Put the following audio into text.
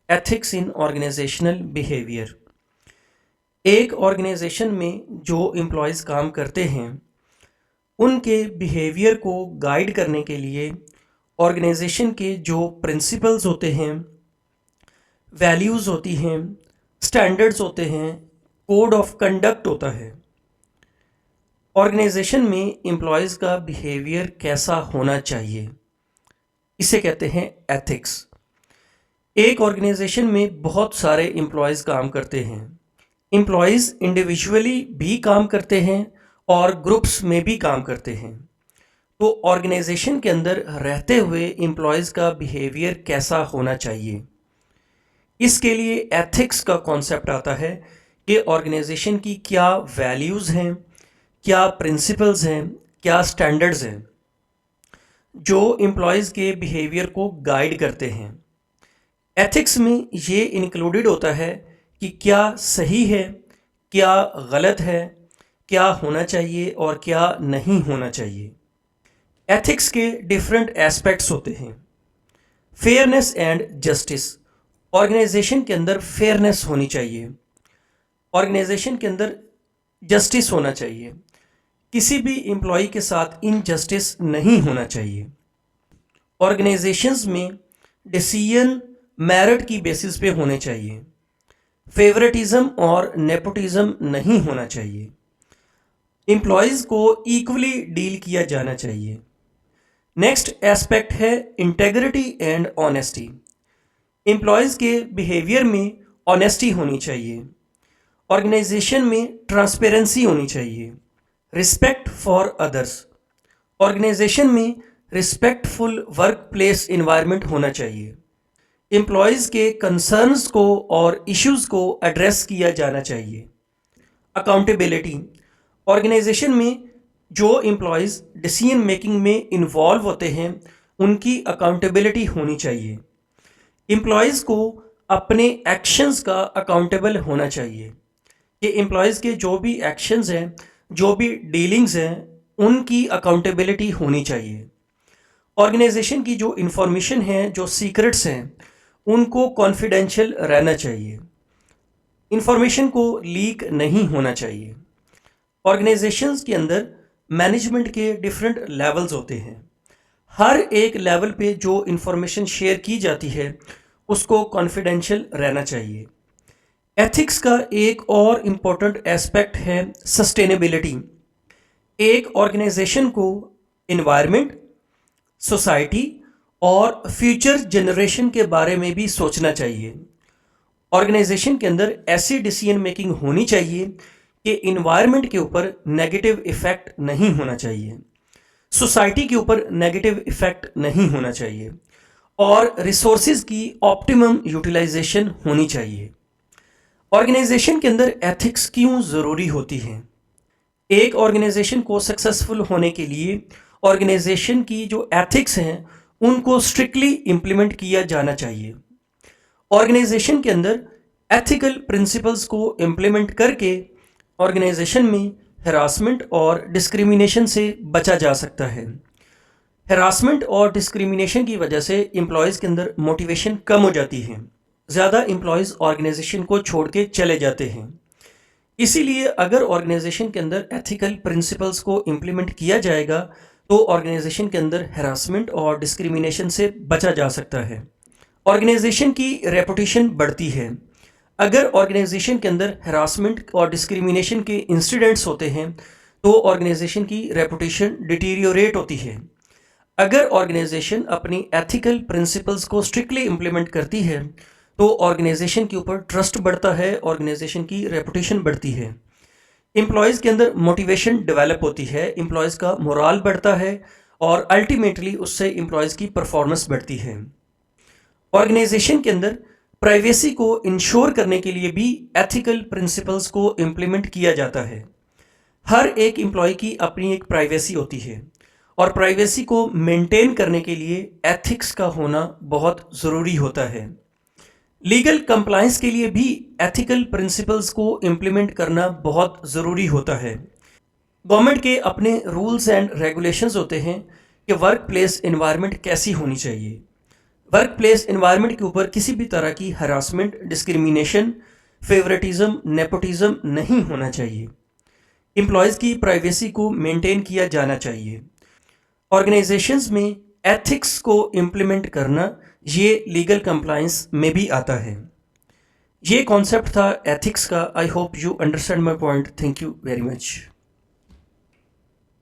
Ethics in organisational behaviour. एक organisation में जो एम्प्लॉयज़ काम करते हैं उनके बिहेवियर को गाइड करने के लिए ऑर्गेनाइजेशन के जो प्रिंसिपल्स होते हैं, वैल्यूज़ होती हैं, स्टैंडर्ड्स होते हैं, कोड ऑफ कंडक्ट होता है। ऑर्गेनाइजेशन में एम्प्लॉयज़ का बिहेवियर कैसा होना चाहिए, इसे कहते हैं एथिक्स। एक ऑर्गेनाइजेशन में बहुत सारे एम्प्लॉयज़ काम करते हैं। एम्प्लॉयज़ इंडिविजुअली भी काम करते हैं और ग्रुप्स में भी काम करते हैं। तो ऑर्गेनाइजेशन के अंदर रहते हुए एम्प्लॉयज़ का बिहेवियर कैसा होना चाहिए, इसके लिए एथिक्स का कॉन्सेप्ट आता है कि ऑर्गेनाइजेशन की क्या वैल्यूज़ हैं, क्या प्रिंसिपल्स हैं, क्या स्टैंडर्ड्स हैं जो एम्प्लॉयज़ के बिहेवियर को गाइड करते हैं। एथिक्स में ये इंक्लूडेड होता है कि क्या सही है, क्या गलत है, क्या होना चाहिए और क्या नहीं होना चाहिए। एथिक्स के डिफरेंट एस्पेक्ट्स होते हैं। Fairness and justice. ऑर्गेनाइजेशन के अंदर फेयरनेस होनी चाहिए, ऑर्गेनाइजेशन के अंदर जस्टिस होना चाहिए, किसी भी एम्प्लॉय के साथ इनजस्टिस नहीं होना चाहिए। ऑर्गेनाइजेशंस में डिसीजन मेरिट की बेसिस पे होने चाहिए। फेवरेटिज्म और नेपोटिज्म नहीं होना चाहिए। एम्प्लॉयज़ को इक्वली डील किया जाना चाहिए। नेक्स्ट एस्पेक्ट है इंटेग्रिटी एंड ऑनेस्टी। एम्प्लॉयज़ के बिहेवियर में ऑनेस्टी होनी चाहिए। ऑर्गेनाइजेशन में ट्रांसपेरेंसी होनी चाहिए। Respect for others. ऑर्गेनाइजेशन में रिस्पेक्टफुल वर्क प्लेस इन्वायरमेंट होना चाहिए। एम्प्लॉयज़ के कंसर्न्स को और इश्यूज़ को एड्रेस किया जाना चाहिए। अकाउंटेबिलिटी। ऑर्गेनाइजेशन में जो एम्प्लॉयज़ डिसीजन मेकिंग में इन्वॉल्व होते हैं उनकी अकाउंटेबिलिटी होनी चाहिए। एम्प्लॉयज़ को अपने एक्शंस का अकाउंटेबल होना चाहिए कि एम्प्लॉयज़ के जो भी एक्शंस हैं, जो भी डीलिंग्स हैं, उनकी अकाउंटेबिलिटी होनी चाहिए। ऑर्गेनाइजेशन की जो इन्फॉर्मेशन है, जो सीक्रेट्स हैं, उनको कॉन्फिडेंशियल रहना चाहिए। इंफॉर्मेशन को लीक नहीं होना चाहिए। ऑर्गेनाइजेशंस के अंदर मैनेजमेंट के डिफरेंट लेवल्स होते हैं। हर एक लेवल पे जो इंफॉर्मेशन शेयर की जाती है उसको कॉन्फिडेंशियल रहना चाहिए। एथिक्स का एक और इम्पोर्टेंट एस्पेक्ट है सस्टेनेबिलिटी। एक ऑर्गेनाइजेशन को इन्वायरमेंट, सोसाइटी और फ्यूचर जनरेशन के बारे में भी सोचना चाहिए। ऑर्गेनाइजेशन के अंदर ऐसी डिसीजन मेकिंग होनी चाहिए कि इन्वायरमेंट के ऊपर नेगेटिव इफेक्ट नहीं होना चाहिए, सोसाइटी के ऊपर नेगेटिव इफेक्ट नहीं होना चाहिए और रिसोर्सेज की ऑप्टिमम यूटिलाइजेशन होनी चाहिए। ऑर्गेनाइजेशन के अंदर एथिक्स क्यों ज़रूरी होती हैं? एक ऑर्गेनाइजेशन को सक्सेसफुल होने के लिए ऑर्गेनाइजेशन की जो एथिक्स हैं उनको स्ट्रिक्टली इम्प्लीमेंट किया जाना चाहिए। ऑर्गेनाइजेशन के अंदर एथिकल प्रिंसिपल्स को इम्प्लीमेंट करके ऑर्गेनाइजेशन में हरासमेंट और डिस्क्रिमिनेशन से बचा जा सकता है। हरासमेंट और डिस्क्रिमिनेशन की वजह से एम्प्लॉयज़ के अंदर मोटिवेशन कम हो जाती है। ज़्यादा एम्प्लॉयज़ ऑर्गेनाइजेशन को छोड़ के चले जाते हैं। इसीलिए अगर ऑर्गेनाइजेशन के अंदर एथिकल प्रिंसिपल्स को इम्प्लीमेंट किया जाएगा तो ऑर्गेनाइजेशन के अंदर हरासमेंट और डिस्क्रिमिनेशन से बचा जा सकता है। ऑर्गेनाइजेशन की रेपुटेशन बढ़ती है। अगर ऑर्गेनाइजेशन के अंदर हरासमेंट और डिस्क्रिमिनेशन के इंसिडेंट्स होते हैं तो ऑर्गेनाइजेशन की रेपुटेशन डिटीरियोरेट होती है। अगर ऑर्गेनाइजेशन अपनी एथिकल प्रिंसिपल्स को स्ट्रिक्टली इम्प्लीमेंट करती है तो ऑर्गेनाइजेशन के ऊपर ट्रस्ट बढ़ता है, ऑर्गेनाइजेशन की रेपुटेशन बढ़ती है, एम्प्लॉयज़ के अंदर मोटिवेशन डेवलप होती है, एम्प्लॉयज़ का मोराल बढ़ता है और अल्टीमेटली उससे एम्प्लॉयज़ की परफॉर्मेंस बढ़ती है। ऑर्गेनाइजेशन के अंदर प्राइवेसी को इंश्योर करने के लिए भी एथिकल प्रिंसिपल्स को इम्प्लीमेंट किया जाता है। हर एक एम्प्लॉय की अपनी एक प्राइवेसी होती है और प्राइवेसी को मेंटेन करने के लिए एथिक्स का होना बहुत ज़रूरी होता है। लीगल कंप्लायंस के लिए भी एथिकल प्रिंसिपल्स को इम्प्लीमेंट करना बहुत ज़रूरी होता है। गवर्नमेंट के अपने रूल्स एंड रेगुलेशंस होते हैं कि वर्क प्लेस इन्वायरमेंट कैसी होनी चाहिए, वर्क प्लेस इन्वायरमेंट के ऊपर किसी भी तरह की हरासमेंट, डिस्क्रिमिनेशन, फेवरेटिज्म, नेपोटिज्म नहीं होना चाहिए। एम्प्लॉयज़ की प्राइवेसी को मेंटेन किया जाना चाहिए। ऑर्गेनाइजेशंस में एथिक्स को इम्प्लीमेंट करना ये लीगल कंप्लायंस में भी आता है। ये कॉन्सेप्ट था एथिक्स का। I hope you understand my point. Thank you very much.